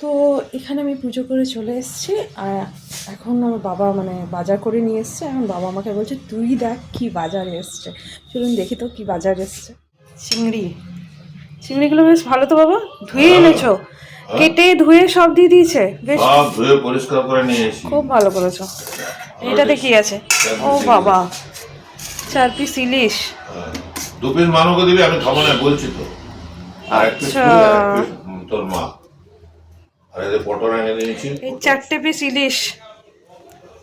তো এখানে আমি পুজো করে চলে এসেছি আর এখন আমার বাবা মানে বাজার করে নিয়ে এসছে। এখন বাবা আমাকে বলছে তুই দেখ কি বাজারে এসছে, চলুন দেখি তো কি বাজার এসছে। চিংড়িগুলো বেশ ভালো তো বাবা, ধুয়ে এনেছো? কেটে ধুয়ে সব দিয়ে দিয়েছে, বেশ সব ধুয়ে পরিষ্কার করে নিয়ে এসেছি। খুব ভালো করেছো। এটাতে কি আছে? ও বাবা, 4 পিস ইলিশ। 2 পিস মানুকে দিবি, আমি খাবো না বলছি তো। আর এক পিস তোর মা। আর এদের পটল এনে দিয়েছি। এই 4টে পিস ইলিশ,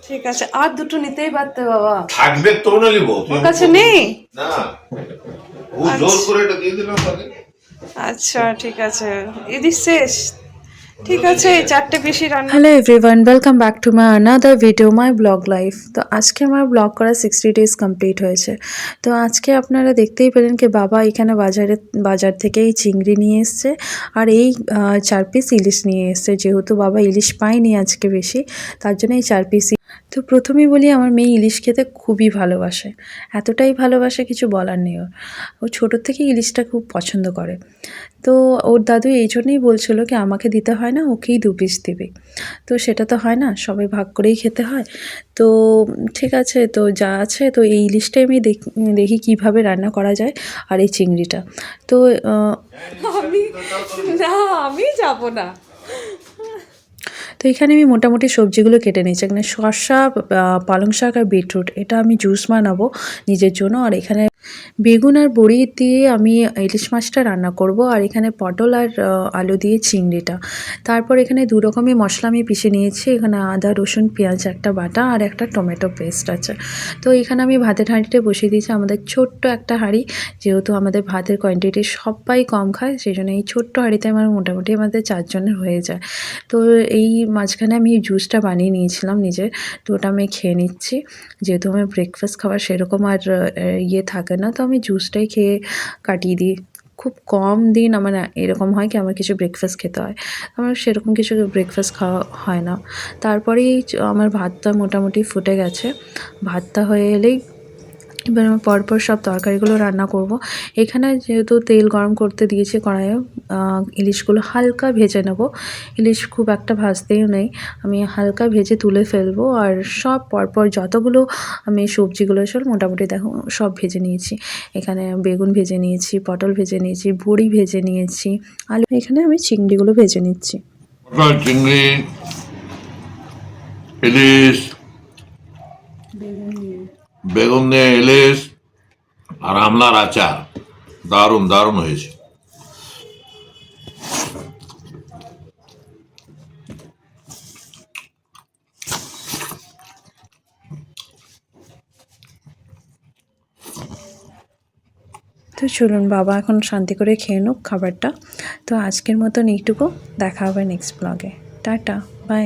ঠিক আছে। আর দুটো নিতেই পারতে বাবা। থাকবে তো না নিব, ওর কাছে নেই না, ও জোর করে এটা দিয়ে দিলাম তাকে। আচ্ছা ঠিক আছে, ইলিশ শেষ, ঠিক আছে। 4টে বেশি রান্না। Hello everyone, welcome back to my another video, my blog life. তো আজকে আমার ব্লগ করা 60 ডেজ কমপ্লিট হয়েছে। তো আজকে আপনারা দেখতেই পেলেন কি বাবা এখানে বাজার থেকে এই চিংড়ি নিয়ে এসছে আর এই 4 পিস ইলিশ নিয়ে এসছে। যেহেতু বাবা ইলিশ পায়নি আজকে বেশি, তার জন্য এই 4 পিস। তো প্রথমেই বলি আমার মেয়ে ইলিশ খেতে খুবই ভালোবাসে, এতটাই ভালোবাসে কিছু বলার নেই। ও ছোটোর থেকে ইলিশটা খুব পছন্দ করে। তো ওর দাদু এই জন্যই বলছিল কি আমাকে দিতে হয় না, ওকেই 2 পিস দেবে। তো সেটা তো হয় না, সবাই ভাগ করেই খেতে হয়। তো ঠিক আছে, তো যা আছে তো এই ইলিশটাই আমি দেখি কীভাবে রান্না করা যায় আর এই চিংড়িটা। তো আমি যাব না। তো এখানে আমি মোটামুটি সবজিগুলো কেটে নিয়েছি। এখানে শসা, পালং শাক আর বিটরুট, এটা আমি জুস বানাবো নিজের জন্য। আর এখানে বেগুন আর বড়ি দিয়ে আমি ইলিশ মাছটা রান্না করব। আর এখানে পটল আর আলু দিয়ে চিংড়িটা। তারপর এখানে 2 রকমের মশলা আমি পিষে নিয়েছি। এখানে আদা রসুন পেঁয়াজ একটা বাটা আর একটা টমেটো পেস্ট আছে। তো এখানে আমি ভাতের হাঁড়িটা বসিয়ে দিয়েছি। আমাদের ছোট্ট একটা হাঁড়ি, যেহেতু আমাদের ভাতের কোয়ান্টিটি সবাই কম খায়, সেই জন্য এই ছোট্ট হাঁড়িতে আমার মোটামুটি আমাদের 4 জনের হয়ে যায়। তো এই মাঝখানে আমি জুসটা বানিয়ে নিয়েছিলাম নিজের, তো ওটা আমি খেয়ে নিচ্ছি। যেহেতু আমার ব্রেকফাস্ট খাওয়ার সেরকম আর ইয়ে থাকে না, তো আমি জুসটাই খেয়ে কাটিয়ে দিই। খুব কম দিন আমার এরকম হয় কি আমার কিছু ব্রেকফাস্ট খেতে হয়, আমার সেরকম কিছু ব্রেকফাস্ট খাওয়া হয় না। তারপরেই আমার ভাতটা মোটামুটি ফুটে গেছে। ভাতটা হয়ে এলেই এবার আমি পরপর সব তরকারিগুলো রান্না করব। এখানে যেহেতু তেল গরম করতে দিয়েছি কড়াইয়ে, ইলিশগুলো হালকা ভেজে নেব। ইলিশ খুব একটা ভাজতেও নেই, আমি হালকা ভেজে তুলে ফেলবো। আর সব পরপর যতগুলো আমি সবজিগুলো সব মোটামুটি দেখো সব ভেজে নিয়েছি। এখানে বেগুন ভেজে নিয়েছি, পটল ভেজে নিয়েছি, বড়ি ভেজে নিয়েছি, আলু। এখানে আমি চিংড়িগুলো ভেজে নিচ্ছি। চিংড়ি, ইলিশ, বেগুন দিয়ে ইলিশ আর আমলার আচার, দারুণ দারুণ হয়েছে। তো চলুন বাবা এখন শান্তি করে খেয়ে নোক খাবারটা। তো আজকের মতন এইটুকু, দেখা হবে নেক্সট ব্লগে। Tata, by.